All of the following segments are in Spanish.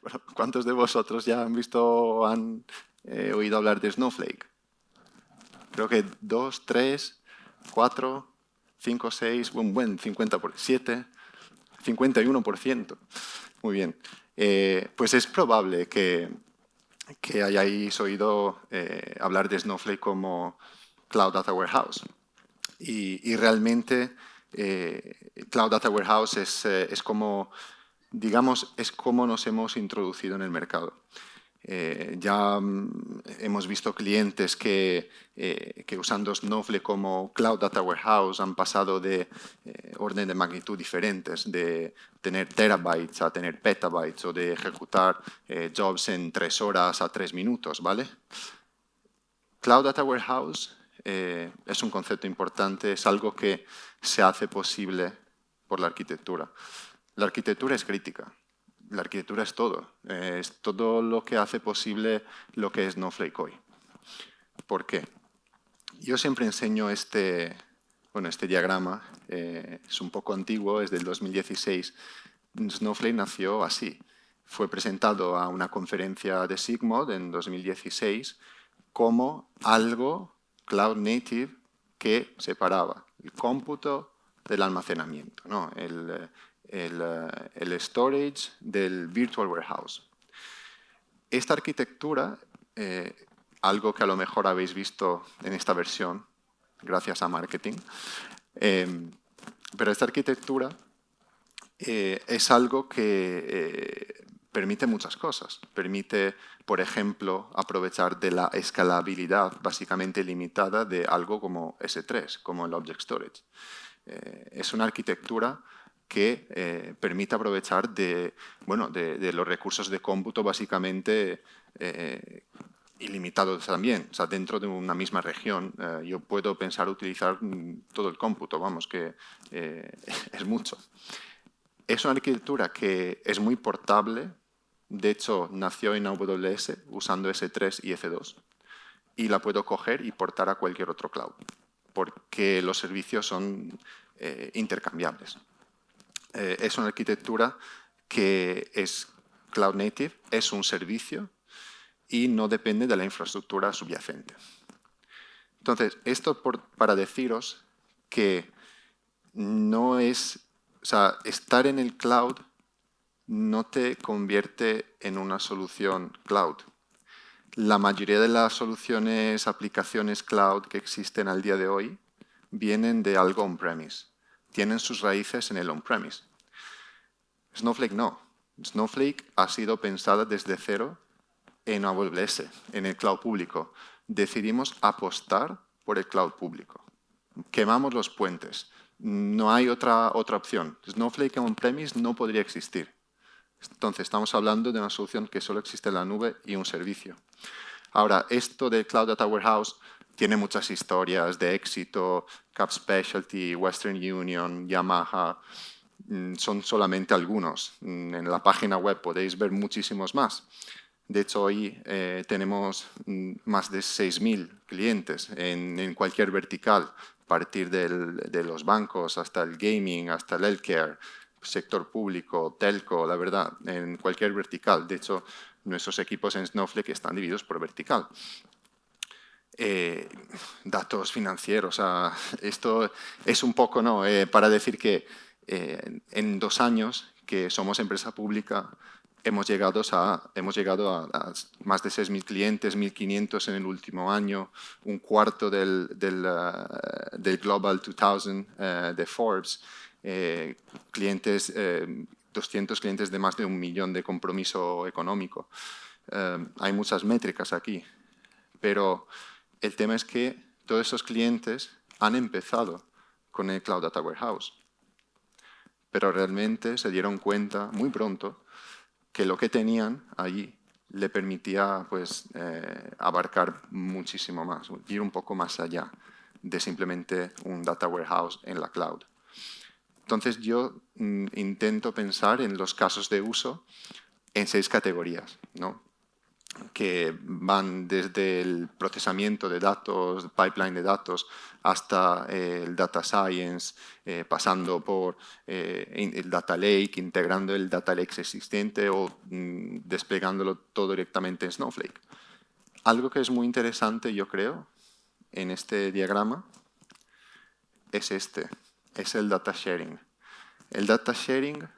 Bueno, ¿cuántos de vosotros ya han visto o han oído hablar de Snowflake? Creo que 2, 3, 4, 5, 6, un buen 50%, 51%. Muy bien. Pues es probable que hayáis oído hablar de Snowflake como Cloud Data Warehouse. Y realmente Cloud Data Warehouse es como, digamos, es como nos hemos introducido en el mercado. Ya hemos visto clientes que usando Snowflake como Cloud Data Warehouse han pasado de orden de magnitud diferentes, de tener terabytes a tener petabytes o de ejecutar jobs en 3 horas a 3 minutos, ¿vale? Cloud Data Warehouse es un concepto importante, es algo que se hace posible por la arquitectura. La arquitectura es crítica. La arquitectura es todo lo que hace posible lo que es Snowflake hoy. ¿Por qué? Yo siempre enseño este diagrama, es un poco antiguo, es del 2016. Snowflake nació así. Fue presentado a una conferencia de SIGMOD en 2016 como algo cloud native que separaba el cómputo del almacenamiento, ¿no? el storage del virtual warehouse. Esta arquitectura, algo que a lo mejor habéis visto en esta versión, gracias a marketing, pero esta arquitectura es algo que permite muchas cosas. Permite, por ejemplo, aprovechar de la escalabilidad básicamente limitada de algo como S3, como el Object Storage. Es una arquitectura que permite aprovechar de los recursos de cómputo básicamente ilimitados también. O sea, dentro de una misma región yo puedo pensar utilizar todo el cómputo, vamos, que es mucho. Es una arquitectura que es muy portable. De hecho, nació en AWS usando S3 y S2 y la puedo coger y portar a cualquier otro cloud porque los servicios son intercambiables. Es una arquitectura que es cloud native, es un servicio y no depende de la infraestructura subyacente. Entonces, esto para deciros que no es, o sea, estar en el cloud no te convierte en una solución cloud. La mayoría de las soluciones, aplicaciones cloud que existen al día de hoy vienen de algo on-premise. Tienen sus raíces en el on-premise. Snowflake no. Snowflake ha sido pensada desde cero en AWS, en el cloud público. Decidimos apostar por el cloud público. Quemamos los puentes. No hay otra opción. Snowflake on-premise no podría existir. Entonces, estamos hablando de una solución que solo existe en la nube y un servicio. Ahora, esto de Cloud Data Warehouse tiene muchas historias de éxito. Cap Specialty, Western Union, Yamaha, son solamente algunos. En la página web podéis ver muchísimos más. De hecho, hoy tenemos más de 6.000 clientes en cualquier vertical, a partir de los bancos hasta el gaming, hasta el healthcare, sector público, telco, la verdad, en cualquier vertical. De hecho, nuestros equipos en Snowflake están divididos por vertical. Datos financieros, esto es un poco para decir que en 2 años que somos empresa pública hemos llegado a más de 6.000 clientes, 1.500 en el último año, un cuarto del Global 2000 de Forbes, clientes, 200 clientes de más de 1 millón de compromiso económico. Hay muchas métricas aquí, pero el tema es que todos esos clientes han empezado con el Cloud Data Warehouse, pero realmente se dieron cuenta muy pronto que lo que tenían allí le permitía abarcar muchísimo más, ir un poco más allá de simplemente un Data Warehouse en la cloud. Entonces yo intento pensar en los casos de uso en 6 categorías, ¿no? que van desde el procesamiento de datos, pipeline de datos, hasta el data science, pasando por el data lake, integrando el data lake existente o desplegándolo todo directamente en Snowflake. Algo que es muy interesante, yo creo, en este diagrama es el data sharing. El data sharing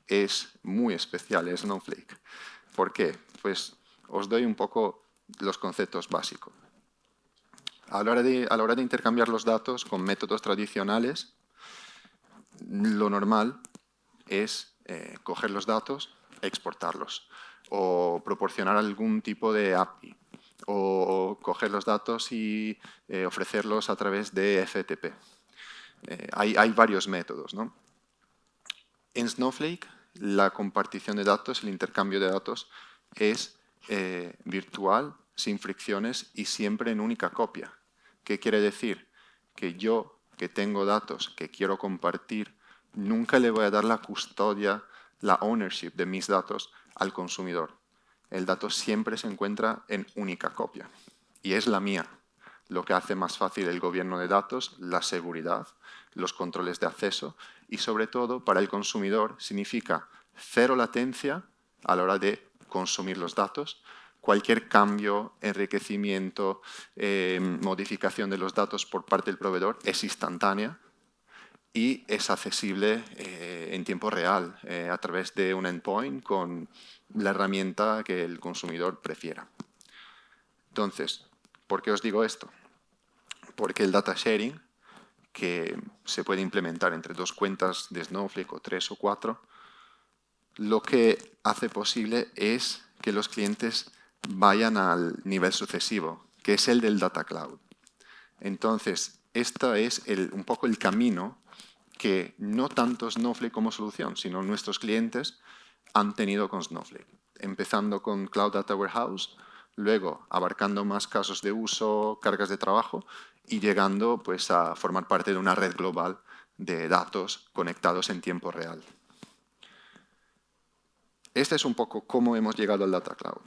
es muy especial en Snowflake. ¿Por qué? Pues os doy un poco los conceptos básicos. A la hora de intercambiar los datos con métodos tradicionales, lo normal es coger los datos e exportarlos, o proporcionar algún tipo de API, o coger los datos y ofrecerlos a través de FTP. Hay varios métodos, ¿no? En Snowflake, la compartición de datos, el intercambio de datos, es virtual, sin fricciones y siempre en única copia. ¿Qué quiere decir? Que yo, que tengo datos que quiero compartir, nunca le voy a dar la custodia, la ownership de mis datos al consumidor. El dato siempre se encuentra en única copia y es la mía, lo que hace más fácil el gobierno de datos, la seguridad, los controles de acceso y, sobre todo, para el consumidor significa cero latencia a la hora de consumir los datos. Cualquier cambio, enriquecimiento, modificación de los datos por parte del proveedor es instantánea y es accesible en tiempo real a través de un endpoint con la herramienta que el consumidor prefiera. Entonces, ¿por qué os digo esto? Porque el data sharing, que se puede implementar entre 2 cuentas de Snowflake o 3 o 4, lo que hace posible es que los clientes vayan al nivel sucesivo, que es el del Data Cloud. Entonces, este es un poco el camino que no tanto Snowflake como solución, sino nuestros clientes han tenido con Snowflake. Empezando con Cloud Data Warehouse, luego abarcando más casos de uso, cargas de trabajo y llegando pues, a formar parte de una red global de datos conectados en tiempo real. Este es un poco cómo hemos llegado al Data Cloud.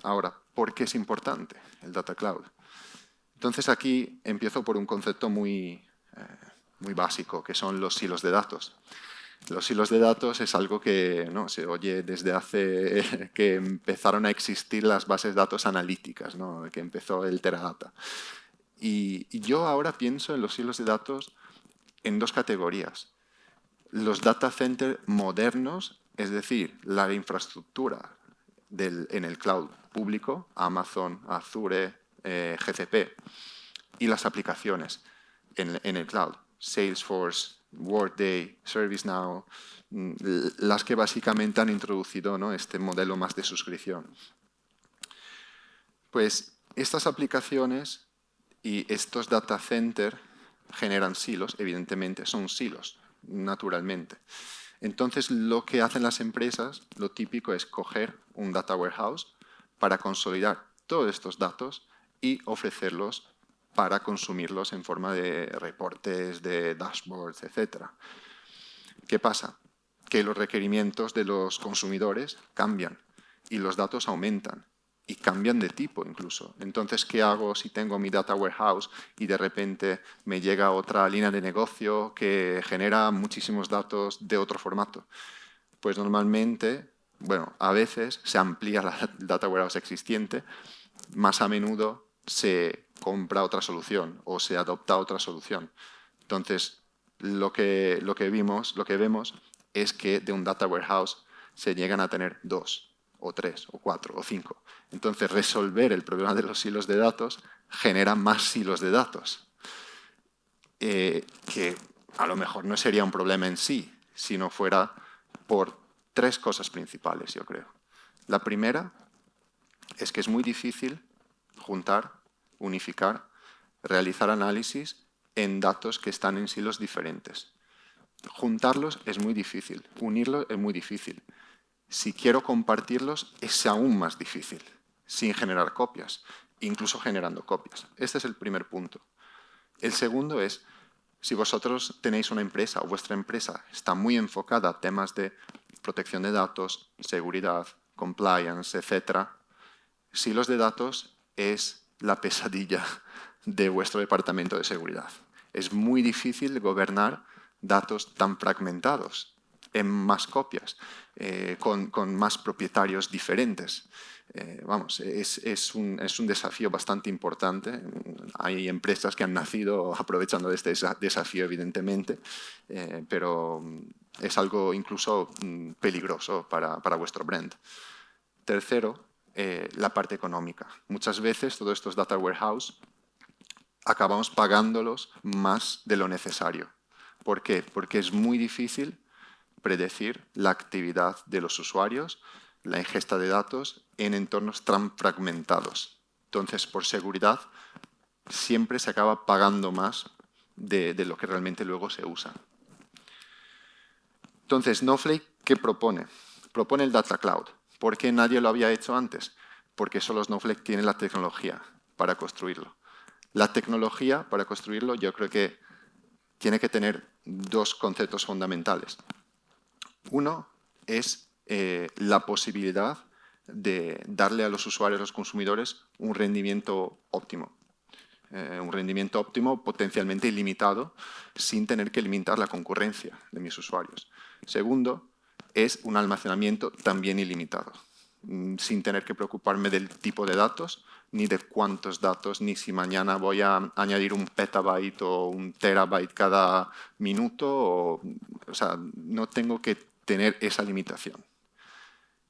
Ahora, ¿por qué es importante el Data Cloud? Entonces aquí empiezo por un concepto muy básico, que son los silos de datos. Los hilos de datos es algo que ¿no? se oye desde hace que empezaron a existir las bases de datos analíticas, ¿no? Que empezó el Teradata. Y yo ahora pienso en los hilos de datos en 2 categorías. Los data centers modernos, es decir, la infraestructura en el cloud público, Amazon, Azure, GCP, y las aplicaciones en el cloud, Salesforce, Workday, ServiceNow, las que básicamente han introducido ¿no? este modelo más de suscripción. Pues estas aplicaciones y estos data centers generan silos, evidentemente, son silos, naturalmente. Entonces, lo que hacen las empresas, lo típico es coger un data warehouse para consolidar todos estos datos y ofrecerlos para consumirlos en forma de reportes, de dashboards, etc. ¿Qué pasa? Que los requerimientos de los consumidores cambian y los datos aumentan y cambian de tipo incluso. Entonces, ¿qué hago si tengo mi data warehouse y de repente me llega otra línea de negocio que genera muchísimos datos de otro formato? Pues normalmente, bueno, a veces se amplía la data warehouse existente, más a menudo se compra otra solución o se adopta otra solución. Entonces, lo que vemos es que de un data warehouse se llegan a tener 2, o 3, o 4, o 5. Entonces, resolver el problema de los silos de datos genera más silos de datos, que a lo mejor no sería un problema en sí, si no fuera por 3 cosas principales, yo creo. La primera es que es muy difícil juntar, unificar, realizar análisis en datos que están en silos diferentes. Juntarlos es muy difícil, unirlos es muy difícil. Si quiero compartirlos es aún más difícil, sin generar copias, incluso generando copias. Este es el primer punto. El segundo es, si vosotros tenéis una empresa o vuestra empresa está muy enfocada a temas de protección de datos, seguridad, compliance, etc., silos de datos es la pesadilla de vuestro departamento de seguridad. Es muy difícil gobernar datos tan fragmentados, en más copias, con más propietarios diferentes. Vamos, es un desafío bastante importante. Hay empresas que han nacido aprovechando de este desafío, evidentemente, pero es algo incluso peligroso para vuestro brand. Tercero, la parte económica. Muchas veces todos estos data warehouse acabamos pagándolos más de lo necesario. ¿Por qué? Porque es muy difícil predecir la actividad de los usuarios, la ingesta de datos en entornos tan fragmentados. Entonces, por seguridad, siempre se acaba pagando más de lo que realmente luego se usa. Entonces, Snowflake, ¿qué propone? Propone el Data Cloud. ¿Por qué nadie lo había hecho antes? Porque solo Snowflake tiene la tecnología para construirlo. La tecnología para construirlo yo creo que tiene que tener dos conceptos fundamentales. Uno es la posibilidad de darle a los usuarios, a los consumidores, un rendimiento óptimo. Un rendimiento óptimo potencialmente ilimitado sin tener que limitar la concurrencia de mis usuarios. Segundo, es un almacenamiento también ilimitado, sin tener que preocuparme del tipo de datos, ni de cuántos datos, ni si mañana voy a añadir un petabyte o un terabyte cada minuto. O sea, no tengo que tener esa limitación.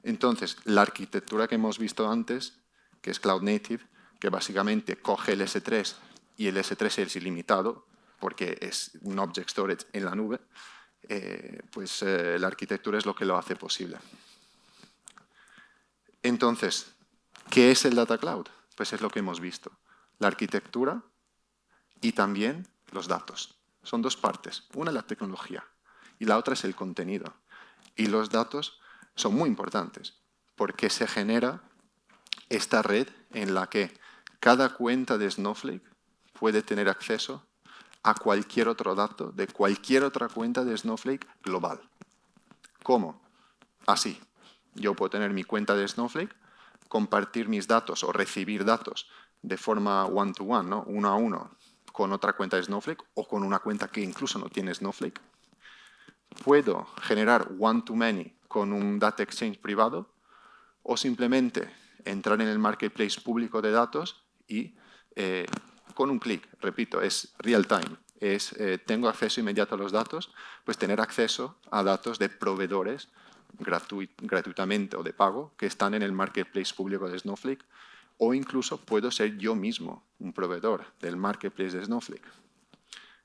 Entonces, la arquitectura que hemos visto antes, que es Cloud Native, que básicamente coge el S3 y el S3 es ilimitado, porque es un Object Storage en la nube, la arquitectura es lo que lo hace posible. Entonces, ¿qué es el Data Cloud? Pues es lo que hemos visto. La arquitectura y también los datos. Son dos partes. Una es la tecnología y la otra es el contenido. Y los datos son muy importantes porque se genera esta red en la que cada cuenta de Snowflake puede tener acceso a cualquier otro dato de cualquier otra cuenta de Snowflake global. ¿Cómo? Así. Yo puedo tener mi cuenta de Snowflake, compartir mis datos o recibir datos de forma one-to-one, ¿no? Uno a uno, con otra cuenta de Snowflake o con una cuenta que incluso no tiene Snowflake. Puedo generar one-to-many con un data exchange privado o simplemente entrar en el marketplace público de datos y con un clic, repito, es real time, tengo acceso inmediato a los datos, pues tener acceso a datos de proveedores gratuitamente o de pago que están en el marketplace público de Snowflake, o incluso puedo ser yo mismo un proveedor del marketplace de Snowflake.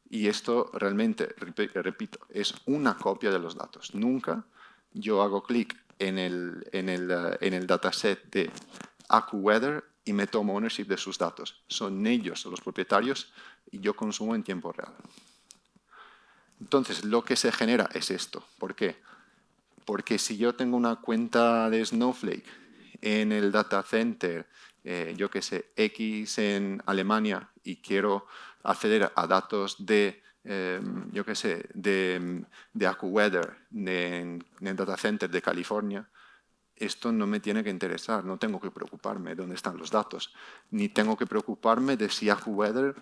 Y esto realmente, repito, es una copia de los datos. Nunca yo hago clic en el dataset de AccuWeather y me tomo ownership de sus datos. Son ellos los propietarios y yo consumo en tiempo real. Entonces, lo que se genera es esto. ¿Por qué? Porque si yo tengo una cuenta de Snowflake en el data center, yo qué sé, X en Alemania y quiero acceder a datos de, yo qué sé, de AccuWeather en el data center de California, esto no me tiene que interesar, no tengo que preocuparme de dónde están los datos, ni tengo que preocuparme de si AccuWeather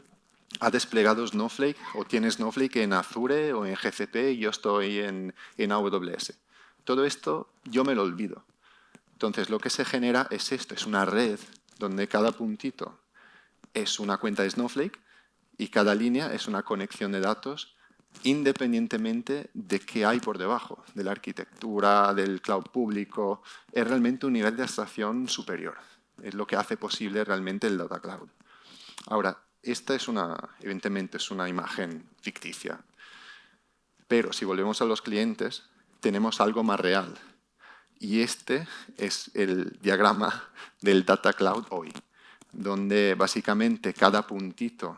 ha desplegado Snowflake o tiene Snowflake en Azure o en GCP y yo estoy en AWS. Todo esto yo me lo olvido. Entonces, lo que se genera es esto, es una red donde cada puntito es una cuenta de Snowflake y cada línea es una conexión de datos independientemente de qué hay por debajo, de la arquitectura, del cloud público. Es realmente un nivel de abstracción superior. Es lo que hace posible realmente el Data Cloud. Ahora, esta es evidentemente es una imagen ficticia. Pero si volvemos a los clientes, tenemos algo más real. Y este es el diagrama del Data Cloud hoy, donde básicamente cada puntito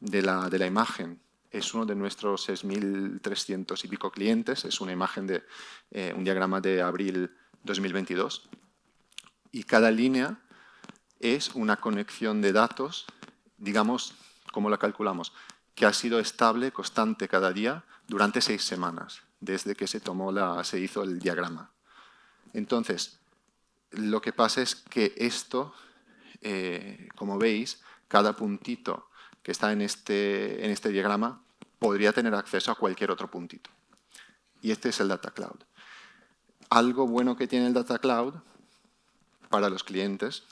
de la imagen es uno de nuestros 6.300 y pico clientes. Es una imagen de un diagrama de abril 2022. Y cada línea es una conexión de datos, digamos, ¿cómo la calculamos? Que ha sido estable, constante cada día durante 6 semanas, desde que se hizo el diagrama. Entonces, Lo que pasa es que esto, como veis, cada puntito que está en este diagrama podría tener acceso a cualquier otro puntito. Y este es el Data Cloud. Algo bueno que tiene el Data Cloud para los clientes,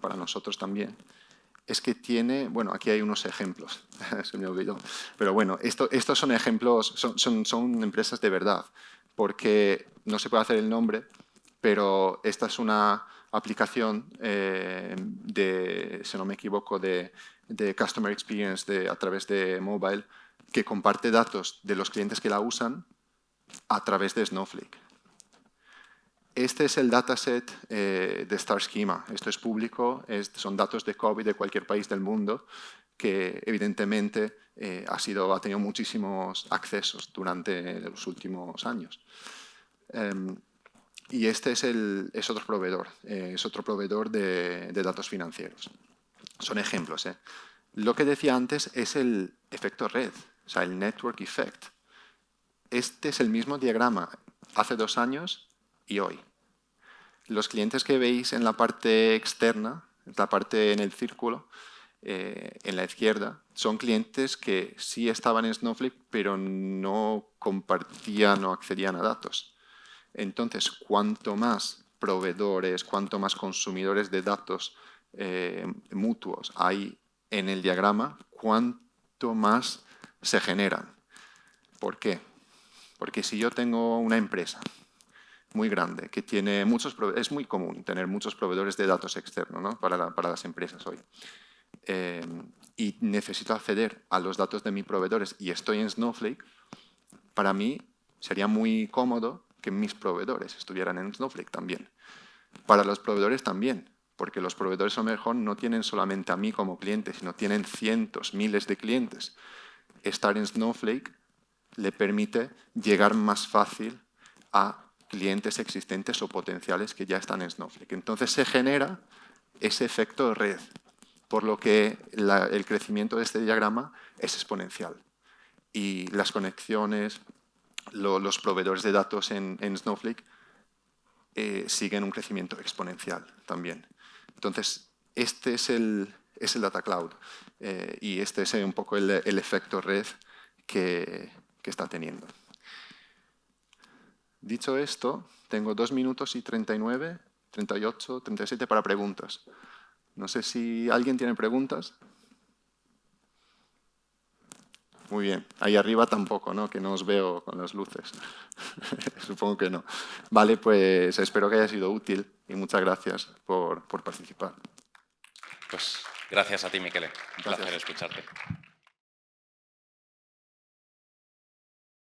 para nosotros también, es que tiene, bueno, aquí hay unos ejemplos, se me olvidó, pero bueno, estos son ejemplos, son empresas de verdad, porque no se puede hacer el nombre, pero esta es una aplicación si no me equivoco, de Customer Experience a través de mobile, que comparte datos de los clientes que la usan a través de Snowflake. Este es el dataset de Star Schema. Esto es público, son datos de COVID de cualquier país del mundo que evidentemente ha tenido muchísimos accesos durante los últimos años. Y este es otro proveedor de datos financieros. Son ejemplos. Lo que decía antes es el efecto red, o sea, el network effect. Este es el mismo diagrama hace 2 años y hoy. Los clientes que veis en la parte externa, la parte en el círculo, en la izquierda, son clientes que sí estaban en Snowflake, pero no compartían o accedían a datos. Entonces, cuanto más proveedores, cuanto más consumidores de datos mutuos hay en el diagrama, cuanto más se generan. ¿Por qué? Porque si yo tengo una empresa muy grande que tiene muchos proveedores, es muy común tener muchos proveedores de datos externos, ¿no? para las empresas hoy. Y necesito acceder a los datos de mis proveedores y estoy en Snowflake, para mí sería muy cómodo que mis proveedores estuvieran en Snowflake también. Para los proveedores también, porque los proveedores a lo mejor no tienen solamente a mí como cliente, sino tienen cientos, miles de clientes. Estar en Snowflake le permite llegar más fácil a clientes existentes o potenciales que ya están en Snowflake. Entonces se genera ese efecto de red, por lo que el crecimiento de este diagrama es exponencial. Y las conexiones, los proveedores de datos en Snowflake siguen un crecimiento exponencial también. Entonces, este es el Data Cloud y este es un poco el efecto red que está teniendo. Dicho esto, tengo 2 minutos y 39, 38, 37 para preguntas. No sé si alguien tiene preguntas. Muy bien. Ahí arriba tampoco, ¿no? Que no os veo con las luces. Supongo que no. Vale, pues espero que haya sido útil y muchas gracias por participar. Pues gracias a ti, Miquele. Un placer escucharte.